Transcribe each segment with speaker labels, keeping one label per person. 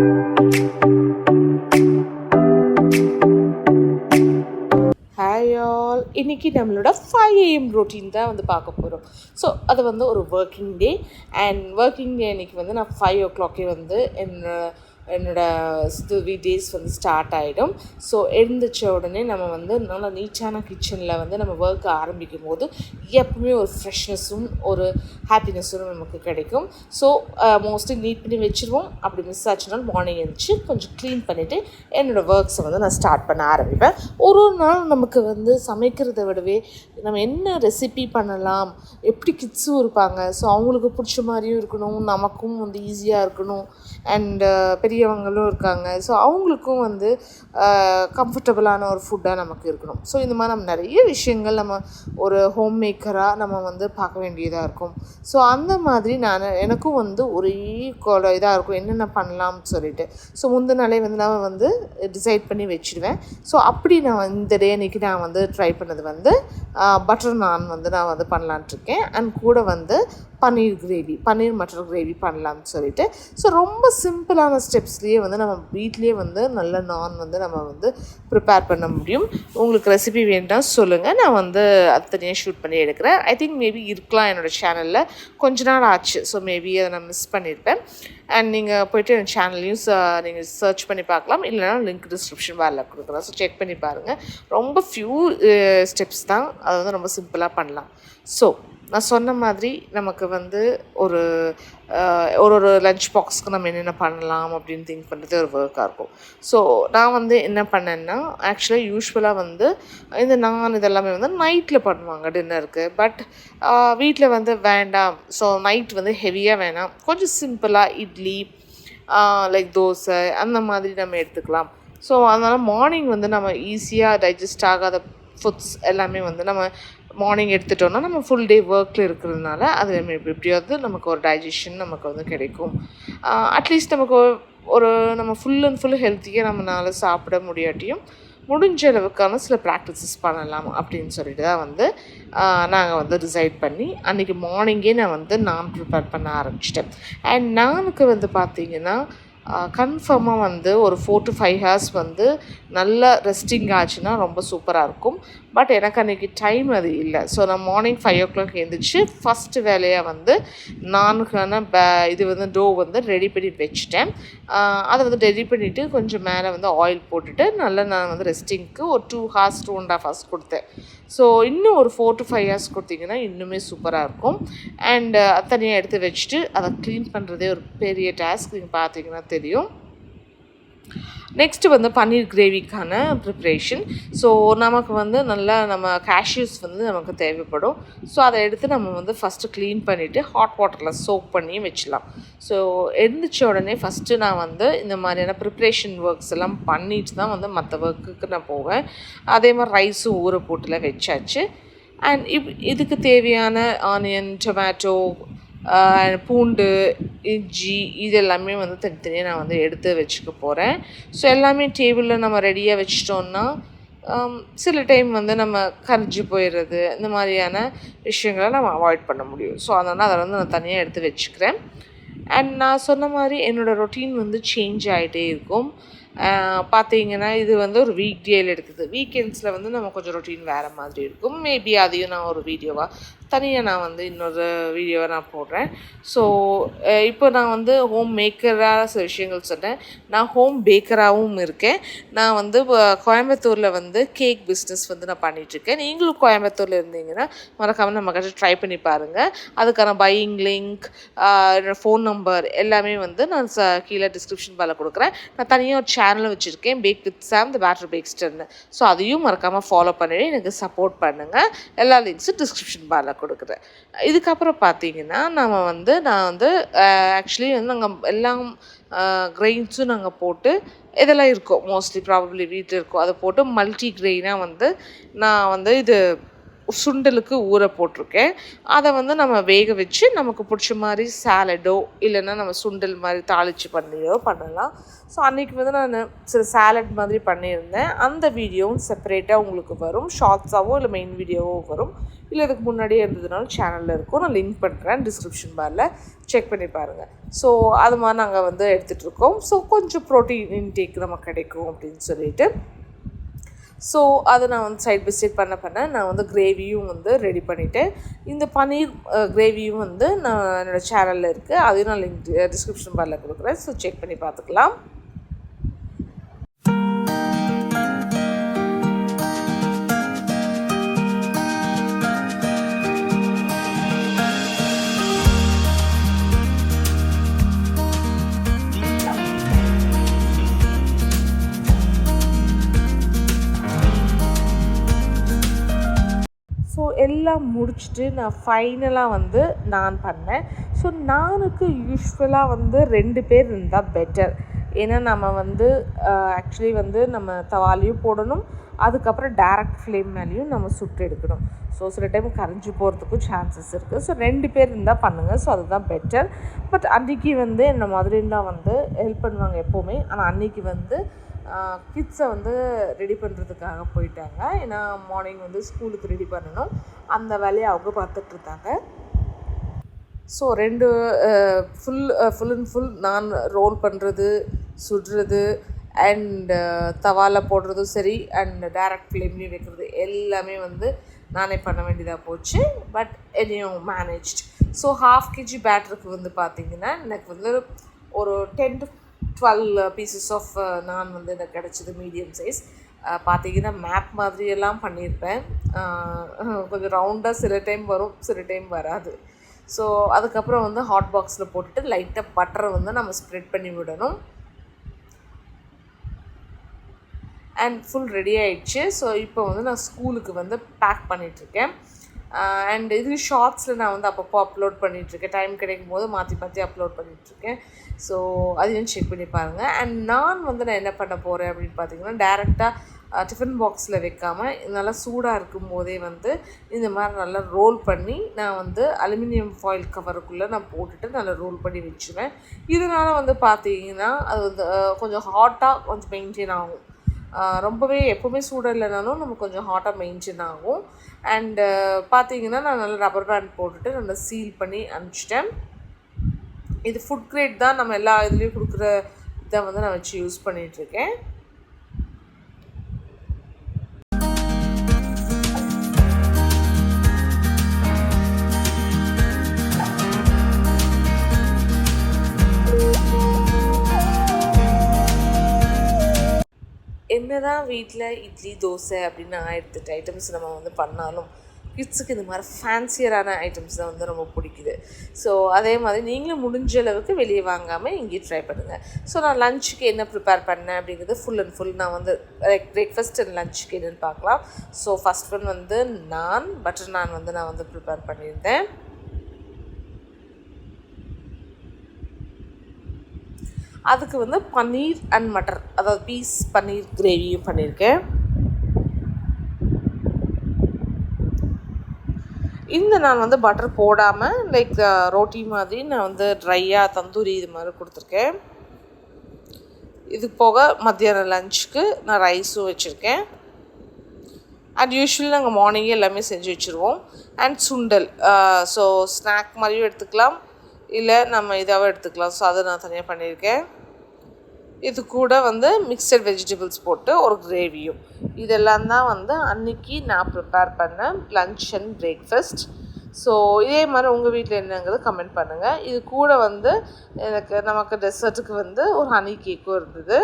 Speaker 1: Hi all, இன்றைக்கி நம்மளோட 5 AM routine தான் வந்து பார்க்க போகிறோம். ஸோ அது வந்து ஒரு working day. And working day அன்றைக்கி வந்து நான் 5 o'clock வந்து என்னோடய வீக் டேஸ் வந்து ஸ்டார்ட் ஆகிடும். ஸோ எழுந்திரிச்ச உடனே நம்ம வந்து நல்லா நீட்டான கிச்சனில் வந்து நம்ம ஒர்க் ஆரம்பிக்கும் போது எப்பவுமே ஒரு ஃப்ரெஷ்னஸும் ஒரு ஹாப்பினஸும் நமக்கு கிடைக்கும். ஸோ மோஸ்ட்லி நீட் பண்ணி வச்சுருவோம். அப்படி மிஸ் ஆச்சுனாலும் மார்னிங் எழுந்திரிச்சு கொஞ்சம் க்ளீன் பண்ணிவிட்டு என்னோடய ஒர்க்ஸை வந்து நான் ஸ்டார்ட் பண்ண ஆரம்பிப்பேன். ஒரு நாள் நமக்கு வந்து சமைக்கிறத விடவே நம்ம என்ன ரெசிபி பண்ணலாம், எப்படி கிட்ஸும் இருப்பாங்க, ஸோ அவங்களுக்கு பிடிச்ச மாதிரியும் இருக்கணும், நமக்கும் வந்து ஈஸியாக இருக்கணும், அண்டு பெரியவங்களும் இருக்காங்க, ஸோ அவங்களுக்கும் வந்து கம்ஃபர்டபுளான ஒரு ஃபுட்டாக நமக்கு இருக்கணும். ஸோ இந்த மாதிரி நம்ம நிறைய விஷயங்கள் நம்ம ஒரு ஹோம் மேக்கராக நம்ம வந்து பார்க்க வேண்டியதாக இருக்கும். ஸோ அந்த மாதிரி எனக்கும் வந்து ஒரே இதாக இருக்கும் என்னென்ன பண்ணலாம்னு சொல்லிட்டு. ஸோ முந்தின நாளே வந்து நான் வந்து டிசைட் பண்ணி வச்சுடுவேன். ஸோ அப்படி நான் இந்த டே அன்றைக்கி நான் வந்து ட்ரை பண்ணது வந்து பட்டர் நான் வந்து நான் வந்து பண்ணலான்ட்ருக்கேன். அண்ட் கூட வந்து பன்னீர் மட்டர் கிரேவி பண்ணலான்னு சொல்லிட்டு. ஸோ ரொம்ப சிம்பிளான ஸ்டெப்ஸ்லேயே வந்து நம்ம வீட்லேயே வந்து நல்ல நான் வந்து நம்ம வந்து ப்ரிப்பேர் பண்ண முடியும். உங்களுக்கு ரெசிபி வேண்டாம் சொல்லுங்கள், நான் வந்து அது தனியாக ஷூட் பண்ணி எடுக்கிறேன். ஐ திங்க் மேபி இருக்கலாம் என்னோடய சேனலில், கொஞ்ச நாள் ஆச்சு. ஸோ மேபி அதை நான் மிஸ் பண்ணியிருப்பேன். அண்ட் நீங்கள் போய்ட்டு என் சேனல்லையும் நீங்கள் சர்ச் பண்ணி பார்க்கலாம், இல்லைனா லிங்க் டிஸ்கிரிப்ஷன் பாரில் கொடுக்குறேன். ஸோ செக் பண்ணி பாருங்கள். ரொம்ப ஃபியூ ஸ்டெப்ஸ் தான், அதை வந்து ரொம்ப சிம்பிளாக பண்ணலாம். ஸோ நான் சொன்ன மாதிரி நமக்கு வந்து ஒரு லஞ்ச் பாக்ஸ்க்கு நம்ம என்னென்ன பண்ணலாம் அப்படின்னு திங்க் பண்ணுறது ஒரு ஒர்க்காக இருக்கும். ஸோ நான் வந்து என்ன பண்ணேன்னா, ஆக்சுவலாக யூஸ்வலாக வந்து இந்த நான் இதெல்லாமே வந்து நைட்டில் பண்ணுவாங்க டின்னருக்கு. பட் வீட்டில் வந்து வேண்டாம், ஸோ நைட் வந்து ஹெவியாக வேணாம், கொஞ்சம் சிம்பிளாக இட்லி லைக் தோசை அந்த மாதிரி நம்ம எடுத்துக்கலாம். ஸோ அதனால் மார்னிங் வந்து நம்ம ஈஸியாக டைஜஸ்ட் ஆகாத ஃபுட்ஸ் எல்லாமே வந்து நம்ம மார்னிங் எடுத்துட்டோன்னா நம்ம ஃபுல் டே ஒர்க்கில் இருக்கிறதுனால அது நம்ம எப்படியாவது நமக்கு ஒரு டைஜஷன் நமக்கு வந்து கிடைக்கும். அட்லீஸ்ட் நமக்கு நம்ம ஃபுல் அண்ட் ஃபுல் ஹெல்த்தியாக நம்மளால் சாப்பிட முடியாட்டியும் முடிஞ்ச அளவுக்கான சில ப்ராக்டிசஸ் பண்ணலாம் அப்படின்னு சொல்லிட்டு தான் வந்து நாங்கள் வந்து டிசைட் பண்ணி அன்றைக்கி மார்னிங்கே நான் ப்ரிப்பேர் பண்ண ஆரம்பிச்சிட்டேன். அண்ட் நானுக்கு வந்து பார்த்திங்கன்னா கன்ஃபார்மாக வந்து ஒரு 4 to 5 hours வந்து நல்ல ரெஸ்டிங் ஆச்சுன்னா ரொம்ப சூப்பராக இருக்கும். பட் எனக்கு அன்றைக்கி டைம் அது இல்லை. ஸோ நான் மார்னிங் 5 o'clock எழுந்திரிச்சு ஃபஸ்ட்டு வேலையாக வந்து நானுக்கான இது வந்து டோ வந்து ரெடி பண்ணி வச்சுட்டேன். அதை வந்து ரெடி பண்ணிவிட்டு கொஞ்சம் மேலே வந்து ஆயில் போட்டுட்டு நல்லா நான் வந்து ரெஸ்டிங்க்கு ஒரு 2.5 hours கொடுத்தேன். ஸோ இன்னும் ஒரு 4 to 5 hours கொடுத்திங்கன்னா இன்னுமே சூப்பராக இருக்கும். அண்டு தனியாக எடுத்து வச்சுட்டு அதை க்ளீன் பண்ணுறதே ஒரு பெரிய டாஸ்க், நீங்கள் பார்த்தீங்கன்னா தெரியும். நெக்ஸ்ட்டு வந்து பன்னீர் கிரேவிக்கான ப்ரிப்ரேஷன். ஸோ நமக்கு வந்து நல்லா நம்ம கேஷ்யூஸ் வந்து நமக்கு தேவைப்படும். ஸோ அதை எடுத்து நம்ம வந்து ஃபஸ்ட்டு க்ளீன் பண்ணிவிட்டு ஹாட் வாட்டரில் சோக் பண்ணி வச்சிடலாம். ஸோ எழுந்திரிச்ச உடனே ஃபஸ்ட்டு நான் வந்து இந்த மாதிரியான ப்ரிப்ரேஷன் ஒர்க்ஸ் எல்லாம் பண்ணிட்டு தான் வந்து மற்ற ஒர்க்குக்கு நான் போவேன். அதே மாதிரி ரைஸும் ஊற போட்டுல வச்சாச்சு. அண்ட் இதுக்கு தேவையான ஆனியன், டொமேட்டோ, பூண்டு, இஞ்சி இது எல்லாமே வந்து தனித்தனியாக நான் வந்து எடுத்து வச்சுக்க போகிறேன். ஸோ எல்லாமே டேபிளில் நம்ம ரெடியாக வச்சிட்டோன்னா சில டைம் வந்து நம்ம கரைஞ்சி போயிடுறது, இந்த மாதிரியான விஷயங்களை நம்ம அவாய்ட் பண்ண முடியும். ஸோ அதனால் அதை வந்து நான் தனியாக எடுத்து வச்சுக்கிறேன். அண்ட் நான் சொன்ன மாதிரி என்னோடய ரொட்டீன் வந்து சேஞ்ச் ஆகிட்டே இருக்கும். பார்த்தீங்கன்னா இது வந்து ஒரு வீக் டேயில் எடுக்குது. வீக்கெண்ட்ஸில் வந்து நம்ம கொஞ்சம் ரொட்டீன் வேறு மாதிரி இருக்கும். மேபி அதையும் நான் ஒரு தனியாக நான் வந்து இன்னொரு வீடியோவை நான் போடுறேன். ஸோ இப்போ நான் வந்து ஹோம் மேக்கராக சில விஷயங்கள் சொன்னேன். நான் ஹோம் பேக்கராகவும் இருக்கேன். நான் வந்து கோயம்புத்தூரில் வந்து கேக் பிஸ்னஸ் வந்து நான் பண்ணிகிட்ருக்கேன். நீங்களும் கோயம்புத்தூரில் இருந்தீங்கன்னா மறக்காமல் நம்ம கிட்ட ட்ரை பண்ணி பாருங்கள். அதுக்கான பையிங் லிங்க், என்னோடய ஃபோன் நம்பர் எல்லாமே வந்து நான் கீழே டிஸ்கிரிப்ஷன் பாரில் கொடுக்குறேன். நான் தனியாக ஒரு சேனலும் வச்சுருக்கேன், bake with Sam the batter பேக்ஸ்டர்னு. ஸோ அதையும் மறக்காமல் ஃபாலோ பண்ணிவிட்டு எனக்கு சப்போர்ட் பண்ணுங்கள். எல்லா லிங்க்ஸும் டிஸ்கிரிப்ஷன் பாரில் கொடுக்குறேன். இதுக்கப்புறம் பார்த்தீங்கன்னா நான் வந்து ஆக்சுவலி வந்து நாங்கள் எல்லாம் கிரெயின்ஸும் நாங்கள் போட்டு இதெல்லாம் இருக்கும், மோஸ்ட்லி ப்ராபப்ளி வீட்டில் இருக்கும், அதை போட்டு மல்டி கிரெயினாக வந்து நான் வந்து இது சுண்டலுக்கு ஊற போட்டிருக்கேன். அதை வந்து நம்ம வேக வச்சு நமக்கு பிடிச்ச மாதிரி சாலடோ இல்லைன்னா நம்ம சுண்டல் மாதிரி தாளித்து பண்ணியோ பண்ணலாம். ஸோ அன்றைக்கி வந்து நான் சில சாலட் மாதிரி பண்ணியிருந்தேன். அந்த வீடியோவும் செப்பரேட்டாக உங்களுக்கு வரும், ஷார்ட்ஸாகவோ இல்லை மெயின் வீடியோவோ வரும். இல்லை இதுக்கு முன்னாடியே இருந்ததுனாலும் சேனலில் இருக்கும், நான் லிங்க் பண்ணுறேன் டிஸ்கிரிப்ஷன் பாரில், செக் பண்ணி பாருங்கள். ஸோ அது மாதிரி நாங்கள் வந்து எடுத்துகிட்ருக்கோம். ஸோ கொஞ்சம் ப்ரோட்டீன் இன்டேக் நமக்கு கிடைக்கும் அப்படின்னு சொல்லிட்டு ஸோ அதை நான் வந்து சைட் பை சைட் பண்ண நான் வந்து கிரேவியும் வந்து ரெடி பண்ணிவிட்டேன். இந்த பன்னீர் கிரேவியும் வந்து நான் என்னோடய சேனலில் இருக்குது, அதையும் நான் லிங்க் டிஸ்கிரிப்ஷன் பாரில் கொடுக்குறேன். ஸோ செக் பண்ணி பார்த்துக்கலாம். ஸோ எல்லாம் முடிச்சுட்டு நான் ஃபைனலாக வந்து நான் பண்ணேன். ஸோ நானுக்கு யூஸ்வலாக வந்து 2 பேர் இருந்தால் பெட்டர். ஏன்னா நம்ம வந்து ஆக்சுவலி வந்து நம்ம தவாலையும் போடணும், அதுக்கப்புறம் டேரக்ட் ஃப்ளேம் மேலேயும் நம்ம சுட்டு எடுக்கணும். ஸோ சில டைம் கரைஞ்சி போகிறதுக்கும் சான்சஸ் இருக்குது. ஸோ 2 பேர் இருந்தால் பண்ணுங்கள். ஸோ அதுதான் பெட்டர். பட் அன்றைக்கி வந்து என்ன மாதிரிலாம் வந்து ஹெல்ப் பண்ணுவாங்க எப்போவுமே. ஆனால் அன்றைக்கி வந்து கிட்ஸை வந்து ரெடி பண்ணுறதுக்காக போயிட்டாங்க. ஏன்னா மார்னிங் வந்து ஸ்கூலுக்கு ரெடி பண்ணணும், அந்த வேலையை அவங்க பார்த்துட்ருந்தாங்க. ஸோ 2 ஃபுல் அண்ட் ஃபுல் நான் ரோல் பண்ணுறது, சுடுறது அண்ட் தவாவில் போடுறதும் சரி அண்ட் டேரக்ட் ஃப்ளேம்லேயும் வைக்கிறது எல்லாமே வந்து நானே பண்ண வேண்டியதாக போச்சு. பட் என்னையும் மேனேஜ்ட். ஸோ 1/2 kg பேட்டருக்கு வந்து பார்த்திங்கன்னா எனக்கு வந்து ஒரு 10 to 12 பீசஸ் ஆஃப் நான் வந்து எனக்கு கிடச்சிது மீடியம் சைஸ். பார்த்திங்கன்னா மேப் மாதிரியெல்லாம் பண்ணியிருப்பேன். கொஞ்சம் ரவுண்டாக சில டைம் வரும், சில டைம் வராது. ஸோ அதுக்கப்புறம் வந்து ஹாட் பாக்ஸில் போட்டுட்டு லைட்டாக பட்டரை வந்து நம்ம ஸ்ப்ரெட் பண்ணி விடணும். அண்ட் ஃபுல் ரெடி ஆகிடுச்சு. ஸோ இப்போ வந்து நான் ஸ்கூலுக்கு வந்து பேக் பண்ணிகிட்ருக்கேன். அண்ட் இது ஷார்ட்ஸில் நான் வந்து அப்பப்போ அப்லோட் பண்ணிகிட்ருக்கேன், டைம் கிடைக்கும் போது மாற்றி மாற்றி அப்லோட் பண்ணிகிட்ருக்கேன். ஸோ அதையும் செக் பண்ணி பாருங்கள். அண்ட் நான் என்ன பண்ண போகிறேன் அப்படின்னு பார்த்தீங்கன்னா, டேரெக்டாக டிஃபன் பாக்ஸில் வைக்காமல் நல்லா சூடாக இருக்கும் போதே வந்து இந்த மாதிரி நல்லா ரோல் பண்ணி நான் வந்து அலுமினியம் ஃபாயில் கவருக்குள்ளே நான் போட்டுட்டு நல்லா ரோல் பண்ணி வச்சுருவேன். இதனால் வந்து பார்த்தீங்கன்னா அது வந்து கொஞ்சம் ஹாட்டாக கொஞ்சம் மெயின்டைன் ஆகும். ரொம்பவே எப்போவுமே சூடாக இல்லைனாலும் நம்ம கொஞ்சம் ஹாட்டாக மெயின்டைன் ஆகும். அண்டு பார்த்தீங்கன்னா நான் நல்லா ரப்பர் பேண்ட் போட்டுட்டு நல்லா சீல் பண்ணி அனுப்பிச்சிட்டேன். இது ஃபுட் கிரேட் தான், நம்ம எல்லா இதுலேயும் கொடுக்குற இதை வந்து நான் வச்சு யூஸ் பண்ணிகிட்ருக்கேன். என்னதான் வீட்டில் இட்லி தோசை அப்படின்னு 1008 ஐட்டம்ஸ் நம்ம வந்து பண்ணாலும் கிட்ஸுக்கு இந்த மாதிரி ஃபேன்சியரான ஐட்டம்ஸ் தான் வந்து ரொம்ப பிடிக்குது. ஸோ அதே மாதிரி நீங்களும் முடிஞ்ச அளவுக்கு வெளியே வாங்காமல் இங்கேயே ட்ரை பண்ணுங்கள். ஸோ நான் லஞ்சுக்கு என்ன ப்ரிப்பேர் பண்ணேன் அப்படிங்கிறது ஃபுல் அண்ட் ஃபுல் நான் வந்து பிரேக்ஃபாஸ்ட் அண்ட் லஞ்சுக்கு என்னென்னு பார்க்கலாம். ஸோ ஃபஸ்ட் ஒன் வந்து பட்டர் நான் வந்து ப்ரிப்பேர் பண்ணியிருந்தேன். அதுக்கு வந்து பன்னீர் அண்ட் மட்டர், அதாவது பீஸ் பன்னீர் கிரேவியும் பண்ணியிருக்கேன். இந்த நான் வந்து பட்டர் போடாமல் லைக் ரோட்டி மாதிரி நான் வந்து ட்ரையாக தந்தூரி இது மாதிரி கொடுத்துருக்கேன். இது போக மத்தியானம் லஞ்சுக்கு நான் ரைஸும் வச்சுருக்கேன். அண்ட் யூஸ்வலி நாங்கள் மார்னிங்கே எல்லாமே செஞ்சு வச்சுருவோம். அண்ட் சுண்டல், ஸோ ஸ்நாக் மாதிரியும் எடுத்துக்கலாம், இல்லை நம்ம இதாகவும் எடுத்துக்கலாம். ஸோ அதை நான் தனியாக பண்ணியிருக்கேன். இது கூட வந்து மிக்சட் வெஜிடபிள்ஸ் போட்டு ஒரு கிரேவியும். இதெல்லாம் தான் வந்து அன்றைக்கி நான் ப்ரிப்பேர் பண்ணேன் லன்ச் அண்ட் பிரேக்ஃபாஸ்ட். ஸோ இதே மாதிரி உங்கள் வீட்டில் என்னங்கிறது கமெண்ட் பண்ணுங்கள். இது கூட வந்து நமக்கு டெசர்ட்டுக்கு வந்து ஒரு ஹனி கேக்கும் இருந்தது.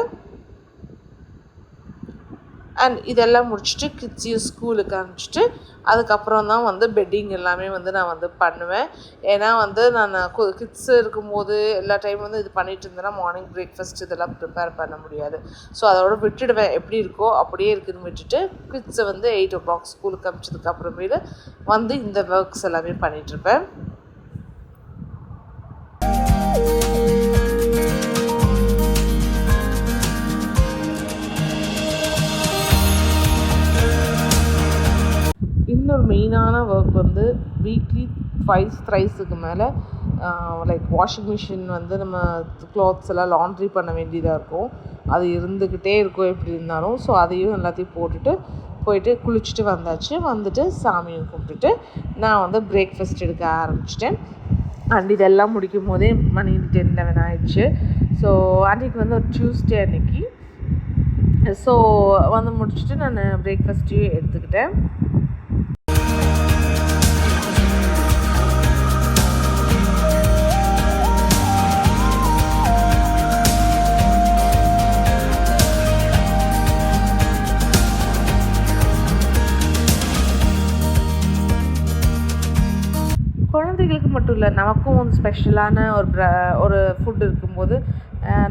Speaker 1: அண்ட் இதெல்லாம் முடிச்சுட்டு கிட்ஸையும் ஸ்கூலுக்கு அனுப்பிச்சிட்டு அதுக்கப்புறம் தான் வந்து பெட்டிங் எல்லாமே வந்து நான் வந்து பண்ணுவேன். ஏன்னா வந்து நான் கிட்ஸு இருக்கும்போது எல்லா டைம் வந்து இது பண்ணிகிட்டு இருந்தேன்னா மார்னிங் பிரேக்ஃபாஸ்ட் இதெல்லாம் ப்ரிப்பேர் பண்ண முடியாது. ஸோ அதோட விட்டுடுவேன், எப்படி இருக்கோ அப்படியே இருக்குதுன்னு விட்டுட்டு கிட்ஸை வந்து 8 o'clock ஸ்கூலுக்கு அனுப்பிச்சதுக்கு அப்புறமேலு வந்து இந்த ஒர்க்ஸ் எல்லாமே பண்ணிகிட்ருப்பேன். இன்னொரு மெயின் மெயினான ஒர்க் வந்து வீக்லி ட்வைஸ் த்ரைஸுக்கு மேலே லைக் வாஷிங் மிஷின் வந்து நம்ம க்ளாத்ஸ் எல்லாம் லாண்ட்ரி பண்ண வேண்டியதாக இருக்கும். அது இருந்துக்கிட்டே இருக்கும் எப்படி இருந்தாலும். ஸோ அதையும் எல்லாத்தையும் போயிட்டு குளிச்சுட்டு வந்துட்டு சாமியும் கும்பிட்டுட்டு நான் வந்து பிரேக்ஃபாஸ்ட் எடுக்க ஆரம்பிச்சிட்டேன். அண்ட் இதெல்லாம் முடிக்கும் போதே மணி 10-11 ஆயிடுச்சு. ஸோ அன்றைக்கி வந்து ஒரு டியூஸ்டே அன்றைக்கி. ஸோ வந்து முடிச்சுட்டு நான் பிரேக்ஃபாஸ்ட்டையும் எடுத்துக்கிட்டேன். குழந்தைகளுக்கு மட்டும் இல்லை, நமக்கும் ஒரு ஸ்பெஷலான ஒரு ஃபுட் இருக்கும்போது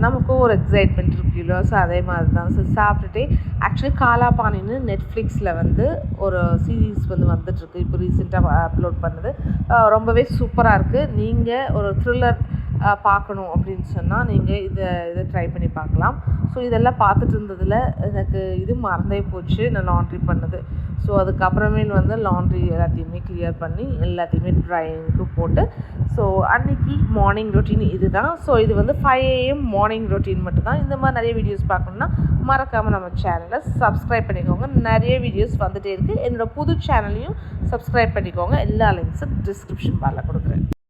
Speaker 1: நமக்கும் ஒரு எக்ஸைட்மெண்ட் இருக்குல்ல. ஸோ அதே மாதிரி தான். ஸோ சாப்பிட்டுட்டே ஆக்சுவலி காலாபானின்னு நெட்ஃப்ளிக்ஸில் வந்து ஒரு சீரீஸ் வந்து வந்துட்டுருக்கு. இப்போ ரீசெண்டாக அப்லோட் பண்ணது ரொம்பவே சூப்பராக இருக்குது. நீங்கள் ஒரு த்ரில்லர் பார்க்கணும் அப்படின்னு சொன்னால் நீங்கள் இதை ட்ரை பண்ணி பார்க்கலாம். ஸோ இதெல்லாம் பார்த்துட்டு இருந்ததில் எனக்கு இது மறந்தே போச்சு, நான் லாண்ட்ரி பண்ணது. ஸோ அதுக்கப்புறமேல் வந்து லாண்ட்ரி எல்லாத்தையுமே கிளியர் பண்ணி எல்லாத்தையுமே ட்ரையிங்க்கு போட்டு ஸோ அன்றைக்கி மார்னிங் ரொட்டீன் இது தான். ஸோ இது வந்து 5 AM மார்னிங் ரொட்டீன் மட்டும்தான். இந்த மாதிரி நிறைய வீடியோஸ் பார்க்கணுன்னா மறக்காமல் நம்ம சேனலை சப்ஸ்கிரைப் பண்ணிக்கோங்க. நிறைய வீடியோஸ் வந்துகிட்டே இருக்குது. என்னோடய புது சேனலையும் சப்ஸ்கிரைப் பண்ணிக்கோங்க. எல்லா லிங்க்ஸும் டிஸ்கிரிப்ஷன் பாரில் கொடுக்குறேன்.